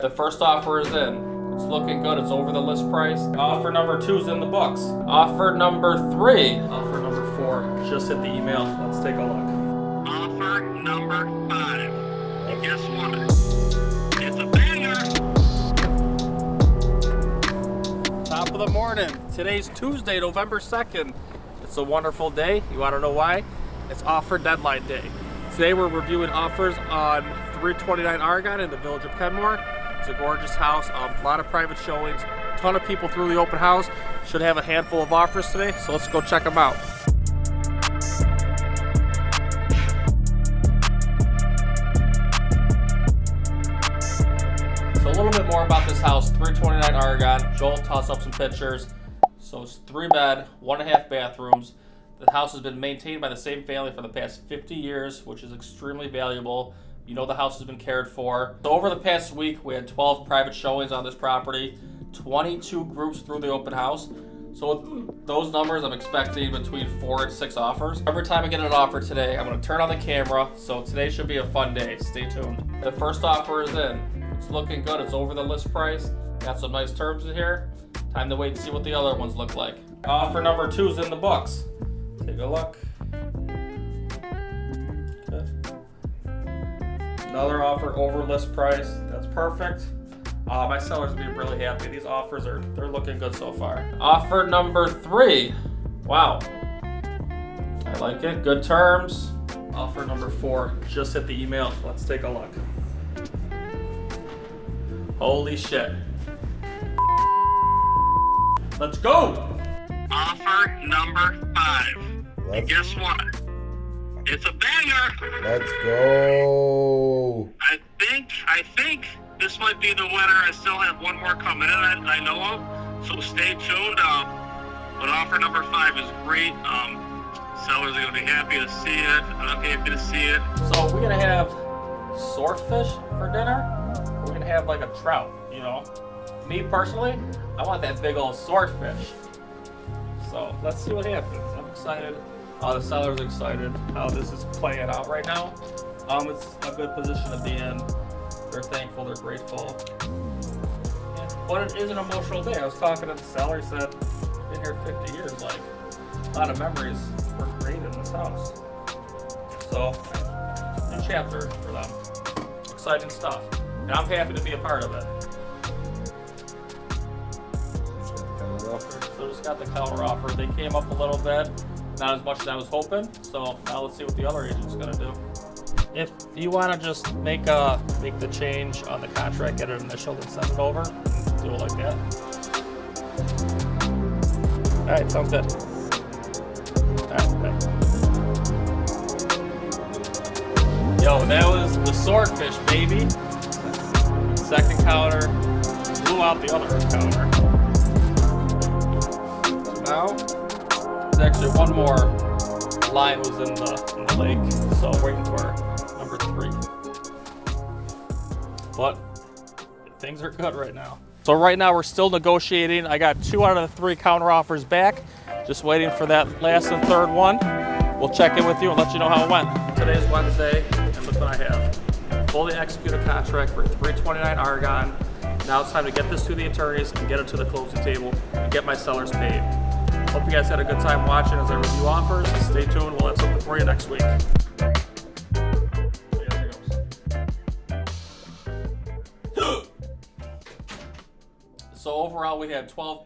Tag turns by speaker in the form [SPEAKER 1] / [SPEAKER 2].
[SPEAKER 1] The first offer is in. It's looking good. It's over the list price. Offer number 2 is in the books. Offer number 3. Offer number 4 just hit the email. Let's take a look.
[SPEAKER 2] Offer number 5. And guess what? It's a banger.
[SPEAKER 1] Top of the morning. Today's Tuesday, November 2nd. It's a wonderful day. You want to know why? It's offer deadline day. Today we're reviewing offers on 329 Argonne in the village of Kenmore. It's a gorgeous house, a lot of private showings, a ton of people through the open house. Should have a handful of offers today, so let's go check them out. So a little bit more about this house, 329 Argonne. Joel tossed up some pictures. So it's 3-bed, 1.5 bathrooms. The house has been maintained by the same family for the past 50 years, which is extremely valuable. You know the house has been cared for. So over the past week, we had 12 private showings on this property, 22 groups through the open house. So with those numbers, I'm expecting between 4 and 6 offers. Every time I get an offer today, I'm gonna turn on the camera. So today should be a fun day. Stay tuned. The first offer is in. It's looking good. It's over the list price. Got some nice terms in here. Time to wait and see what the other ones look like. Offer number 2 is in the books. Take a look. Okay. Another offer over list price. That's perfect. My sellers will be really happy. These offers they're looking good so far. Offer number 3. Wow. I like it. Good terms. Offer number 4. Just hit the email. Let's take a look. Holy shit. Let's go.
[SPEAKER 2] Offer number 5. And guess what? It's a banger.
[SPEAKER 3] Let's go.
[SPEAKER 2] I think this might be the winner. I still have one more coming in I know of. So stay tuned. But offer number 5 is great. Sellers are gonna be happy to see it. I'm happy to see it.
[SPEAKER 1] So we're gonna have swordfish for dinner. We're gonna have like a trout, you know. Me personally, I want that big old swordfish. So let's see what happens. I'm excited. The seller's excited how this is playing out right now. It's a good position to be in. They're thankful, they're grateful. But it is an emotional day. I was talking to the seller, he said, been here 50 years, like a lot of memories were created in this house. So, new chapter for them. Exciting stuff. And I'm happy to be a part of it. So just got the counter offer. They came up a little bit, not as much as I was hoping. So now let's see what the other agent's gonna do. If you want to just make the change on the contract, get it initialed and send it over, do it like that. All right, sounds good. All right, yo, that was the swordfish, baby. Second counter, blew out the other counter. Now, there's actually one more line was in the lake, so I'm waiting for number 3. But things are good right now. So right now we're still negotiating. I got 2 out of the 3 counter offers back. Just waiting for that last and third one. We'll check in with you and let you know how it went. Today's Wednesday, and look what I have. Fully executed contract for 329 Argonne. Now it's time to get this to the attorneys and get it to the closing table and get my sellers paid. Hope you guys had a good time watching as I review offers. Stay tuned. We'll have something for you next week. So overall, we had 12.